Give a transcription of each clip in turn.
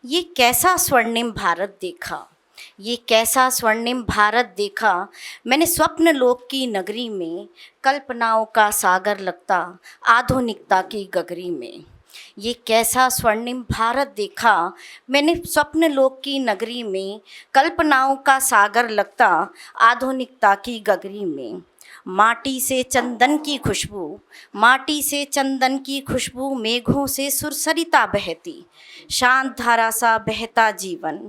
ये कैसा स्वर्णिम भारत देखा, ये कैसा स्वर्णिम भारत देखा। मैंने स्वप्न लोक की नगरी में, कल्पनाओं का सागर लगता आधुनिकता की गगरी में। ये कैसा स्वर्णिम भारत देखा, मैंने स्वप्न लोक की नगरी में, कल्पनाओं का सागर लगता आधुनिकता की गगरी में। माटी से चंदन की खुशबू, माटी से चंदन की खुशबू, मेघों से सुरसरिता बहती, शांत धारा सा बहता जीवन,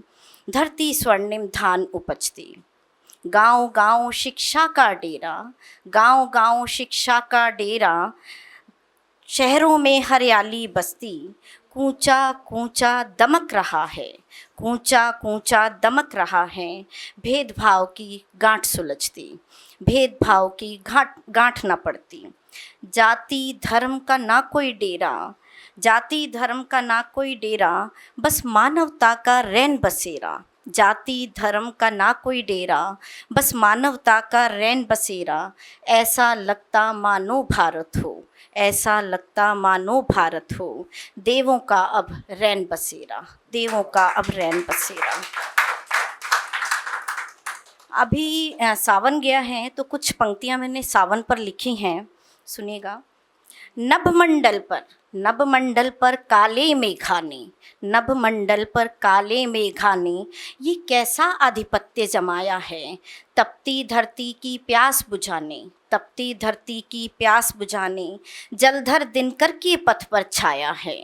धरती स्वर्णिम धान उपजती। गांव गांव शिक्षा का डेरा, गांव गांव शिक्षा का डेरा, शहरों में हरियाली बस्ती, कूंचा कूंचा दमक रहा है, कूंचा कूंचा दमक रहा है। भेदभाव की गांठ सुलझती, भेदभाव की गांठ न पड़ती। जाति धर्म का ना कोई डेरा, जाति धर्म का ना कोई डेरा, बस मानवता का रैन बसेरा। जाति धर्म का ना कोई डेरा, बस मानवता का रैन बसेरा। ऐसा लगता मानो भारत हो, ऐसा लगता मानो भारत हो, देवों का अब रैन बसेरा, देवों का अब रैन बसेरा। अभी सावन गया है तो कुछ पंक्तियां मैंने सावन पर लिखी हैं, सुनिएगा। नभमंडल पर, नभमंडल पर काले मेघाने, नभमंडल पर काले मेघाने, ये कैसा आधिपत्य जमाया है। तपती धरती की प्यास बुझाने, तपती धरती की प्यास बुझाने, जलधर दिनकर के पथ पर छाया है।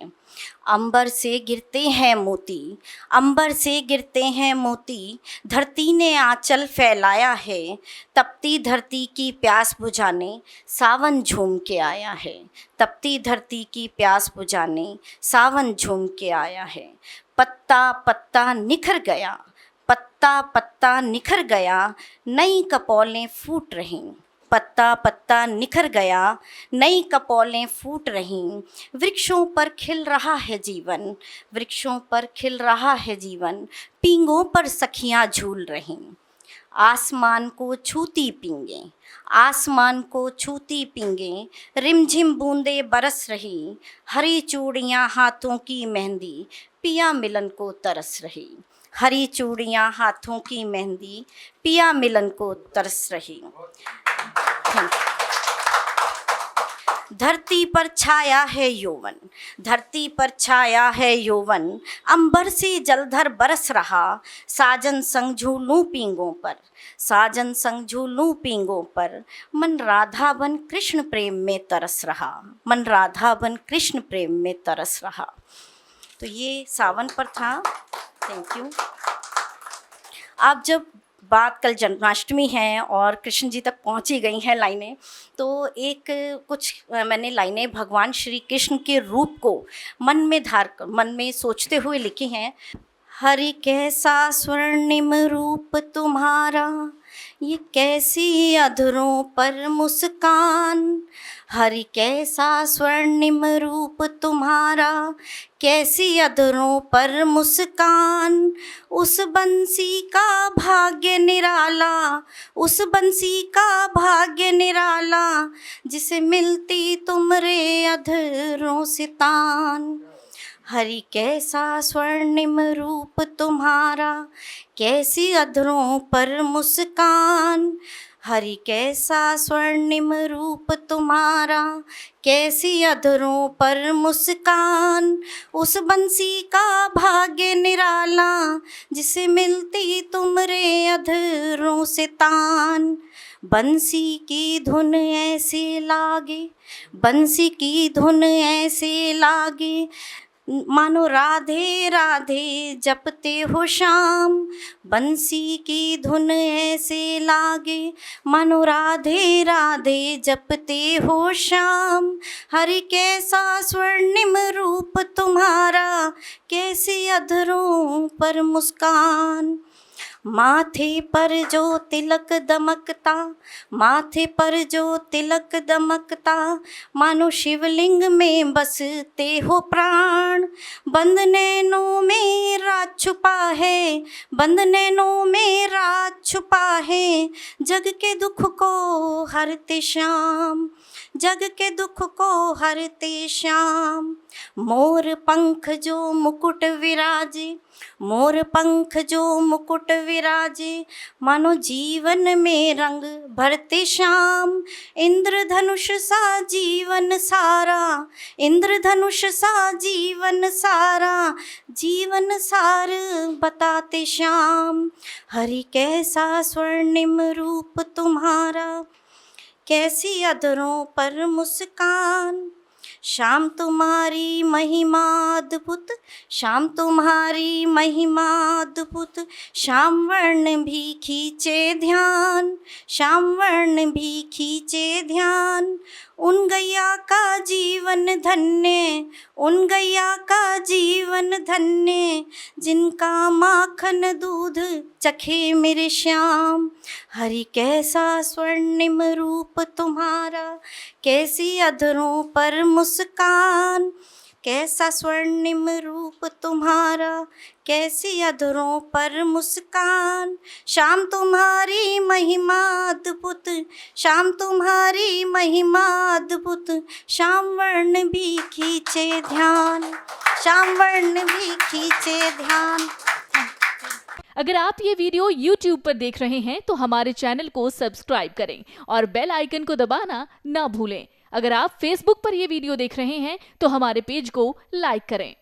अंबर से गिरते हैं मोती, अंबर से गिरते हैं मोती, धरती ने आंचल फैलाया है। तपती धरती की प्यास बुझाने सावन झूम के आया है, तपती धरती की प्यास बुझाने सावन झूम के आया है। पत्ता पत्ता निखर गया, पत्ता पत्ता निखर गया, नई कपोलें फूट रहीं। पत्ता पत्ता निखर गया, नई कपोलें फूट रहीं। वृक्षों पर खिल रहा है जीवन, वृक्षों पर खिल रहा है जीवन, पींगों पर सखियां झूल रहीं। आसमान को छूती पींगे, आसमान को छूती पींगे, रिमझिम बूंदे बरस रही। हरी चूड़ियाँ हाथों की मेहंदी, पिया मिलन को तरस रही। हरी चूड़ियाँ हाथों की मेहंदी, पिया मिलन को तरस रही। धरती पर छाया है यौवन, धरती पर छाया है यौवन, अंबर से जलधर बरस रहा। साजन संग झूलूं पींगों पर, साजन संग झूलूं पींगों पर, मन राधा बन कृष्ण प्रेम में तरस रहा, मन राधा बन कृष्ण प्रेम में तरस रहा। तो ये सावन पर था। Thank you. आप जब बात कल जन्माष्टमी है और कृष्ण जी तक पहुंची गई हैं लाइनें, तो एक कुछ मैंने लाइनें भगवान श्री कृष्ण के रूप को मन में मन में सोचते हुए लिखी हैं। हरि कैसा स्वर्णिम रूप तुम्हारा, ये कैसी अधरों पर मुस्कान। हरि कैसा स्वर्णिम रूप तुम्हारा, कैसी अधरों पर मुस्कान। उस बंसी का भाग्य निराला, उस बंसी का भाग्य निराला, जिसे मिलती तुमरे अधरों से तान। हरि कैसा स्वर्णिम रूप तुम्हारा, कैसी अधरों पर मुस्कान। हरि कैसा स्वर्णिम रूप तुम्हारा, कैसी अधरों पर मुस्कान। उस बंसी का भाग्य निराला, जिसे मिलती तुमरे अधरों से तान। बंसी की धुन ऐसे लागे, बंसी की धुन ऐसे लागे, मानो राधे राधे जपते हो शाम। बंसी की धुन ऐसे लागे, मानो राधे राधे जपते हो शाम। हरि कैसा स्वर्णिम रूप तुम्हारा, कैसी अधरों पर मुस्कान। माथे पर जो तिलक दमकता, माथे पर जो तिलक दमकता, मानो शिवलिंग में बसते हो प्राण। बंद नैनों में राज छुपा है, बंद नैनों में राज छुपा है, जग के दुख को हरते श्याम। जग के दुख को हरते श्याम। मोर पंख जो मुकुट विराजे, मोर पंख जो मुकुट विराजे, मानो जीवन में रंग भरते श्याम। इंद्रधनुष सा जीवन सारा, इंद्रधनुष सा जीवन सारा, जीवन सार बताते श्याम। हरि कैसा स्वर्णिम रूप तुम्हारा, कैसी अधरों पर मुस्कान। श्याम तुम्हारी महिमा अद्भुत, श्याम तुम्हारी महिमा अद्भुत, श्याम वर्ण भी खींचे ध्यान, श्याम वर्ण भी खींचे ध्यान। उन गैया का जीवन धन्य, उन गैया का जीवन धन्य, जिनका माखन दूध चखे मेरे श्याम। हरि कैसा स्वर्णिम रूप तुम्हारा, कैसी अधरों पर मुस्कान। कैसा स्वर्णिम रूप तुम्हारा, कैसी अधरों पर मुस्कान। श्याम तुम्हारी महिमा अद्भुत, श्याम तुम्हारी महिमा अद्भुत, श्याम वर्ण भी खींचे ध्यान, श्याम वर्ण भी खींचे ध्यान। अगर आप ये वीडियो YouTube पर देख रहे हैं तो हमारे चैनल को सब्सक्राइब करें और बेल आइकन को दबाना ना भूलें। अगर आप Facebook पर ये वीडियो देख रहे हैं तो हमारे पेज को लाइक करें।